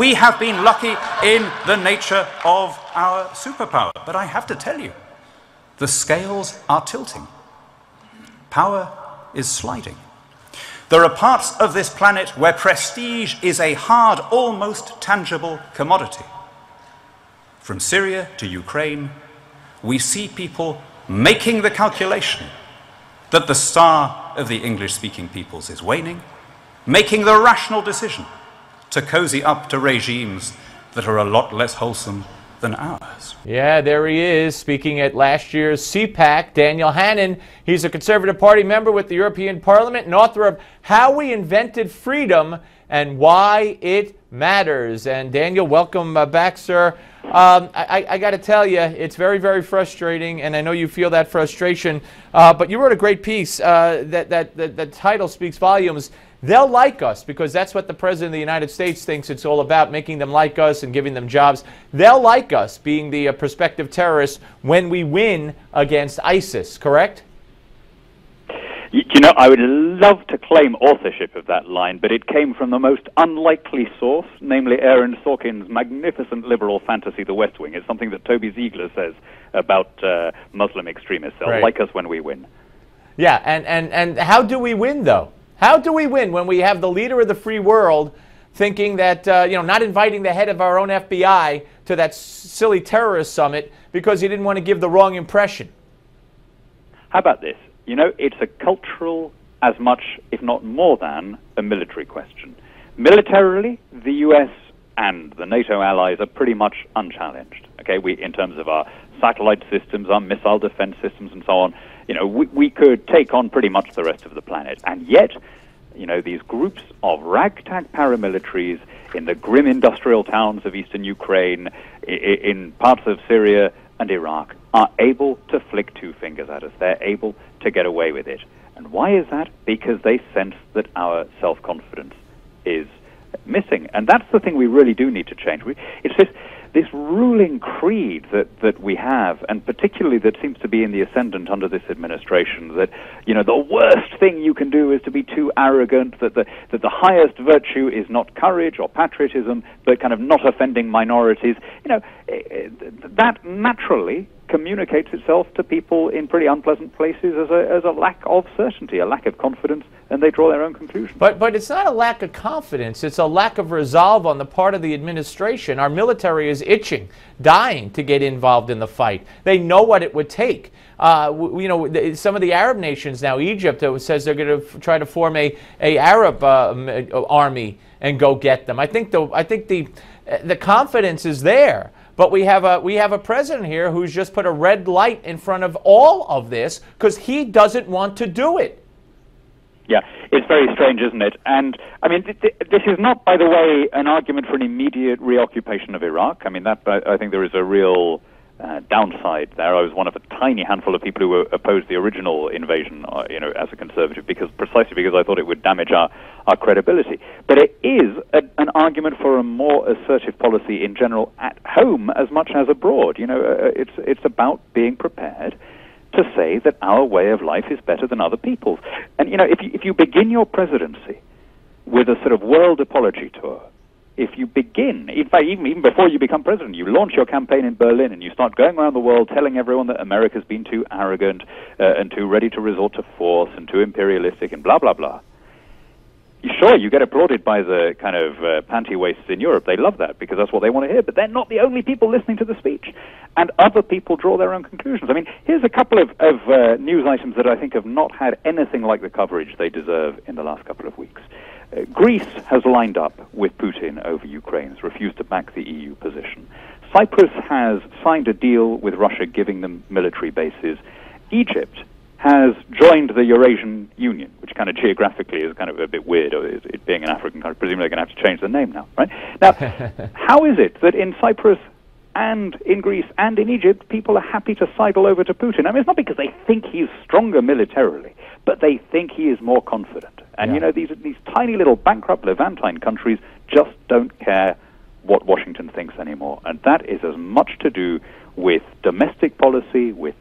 we have been lucky in the nature of our superpower. But I have to tell you, the scales are tilting. Power is sliding. There are parts of this planet where prestige is a hard, almost tangible commodity. From Syria to Ukraine, we see people making the calculation that the star of the English-speaking peoples is waning, making the rational decision to cozy up to regimes that are a lot less wholesome than ours. Yeah, there he is, speaking at last year's CPAC, Daniel Hannan. He's a Conservative Party member with the European Parliament and author of How We Invented Freedom and Why It Matters. And Daniel, welcome back, sir. I got to tell you, it's very, very frustrating, and I know you feel that frustration. But you wrote a great piece that title speaks volumes. They'll like us, because that's what the President of the United States thinks it's all about, making them like us and giving them jobs. They'll like us being the prospective terrorists when we win against ISIS, correct? You know, I would love to claim authorship of that line, but it came from the most unlikely source, namely Aaron Sorkin's magnificent liberal fantasy, The West Wing. It's something that Toby Ziegler says about Muslim extremists. They'll like us when we win. Yeah, and how do we win, though? How do we win when we have the leader of the free world thinking that, not inviting the head of our own FBI to that silly terrorist summit because he didn't want to give the wrong impression? How about this? You know, it's a cultural as much, if not more than, a military question. Militarily, the U.S. and the NATO allies are pretty much unchallenged. Okay, in terms of our satellite systems, our missile defense systems, and so on, we could take on pretty much the rest of the planet. And yet, these groups of ragtag paramilitaries in the grim industrial towns of eastern Ukraine, in parts of Syria and Iraq, are able to flick two fingers at us. They're able to get away with it. And why is that? Because they sense that our self-confidence is missing. And that's the thing we really do need to change. It's this ruling creed that we have, and particularly that seems to be in the ascendant under this administration, that the worst thing you can do is to be too arrogant, that the highest virtue is not courage or patriotism, but kind of not offending minorities. That naturally communicates itself to people in pretty unpleasant places as a lack of certainty, a lack of confidence, and they draw their own conclusions. But it's not a lack of confidence, it's a lack of resolve on the part of the administration. Our military is itching, dying to get involved in the fight. They know what it would take. Some of the Arab nations now, Egypt, says they're going to try to form a Arab army and go get them. I think the confidence is there. But we have a president here who's just put a red light in front of all of this because he doesn't want to do it. Yeah, it's very strange, isn't it? And, I mean, this is not, by the way, an argument for an immediate reoccupation of Iraq. I mean, I think there is a real downside there. I was one of a tiny handful of people who opposed the original invasion, as a conservative, precisely because I thought it would damage our credibility. But it is an argument for a more assertive policy in general at home as much as abroad. It's about being prepared to say that our way of life is better than other people's. And, if you begin your presidency with a sort of world apology tour, if you begin, in fact, even before you become president, you launch your campaign in Berlin and you start going around the world telling everyone that America's been too arrogant and too ready to resort to force and too imperialistic and blah, blah, blah. Sure, you get applauded by the kind of panty waists in Europe. They love that because that's what they want to hear. But they're not the only people listening to the speech. And other people draw their own conclusions. I mean, here's a couple of news items that I think have not had anything like the coverage they deserve in the last couple of weeks. Greece has lined up with Putin over Ukraine, has refused to back the EU position. Cyprus has signed a deal with Russia giving them military bases. Egypt has joined the Eurasian Union, which kind of geographically is kind of a bit weird, it being an African country. Presumably they're going to have to change the name now, right? Now, how is it that in Cyprus and in Greece and in Egypt, people are happy to sidle over to Putin? I mean, it's not because they think he's stronger militarily, but they think he is more confident. And, these tiny little bankrupt Levantine countries just don't care what Washington thinks anymore. And that is as much to do with domestic policy, with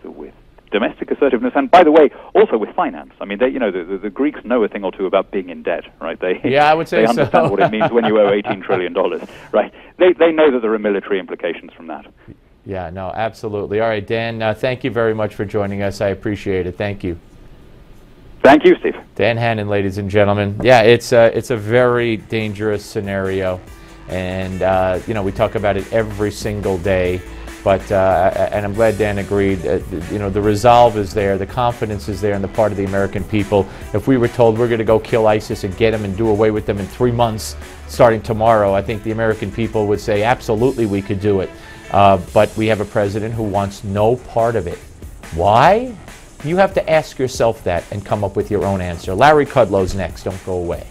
domestic assertiveness, and by the way, also with finance. I mean, the Greeks know a thing or two about being in debt, right? Yeah, I would say they understand what it means when you owe $18 trillion, right? They know that there are military implications from that. Yeah, no, absolutely. All right, Dan, thank you very much for joining us. I appreciate it. Thank you. Thank you, Steve. Dan Hannan, ladies and gentlemen. Yeah, it's a very dangerous scenario, and we talk about it every single day. But and I'm glad Dan agreed. The resolve is there, the confidence is there on the part of the American people. If we were told we're going to go kill ISIS and get them and do away with them in 3 months, starting tomorrow, I think the American people would say absolutely we could do it. But we have a president who wants no part of it. Why? You have to ask yourself that and come up with your own answer. Larry Kudlow's next. Don't go away.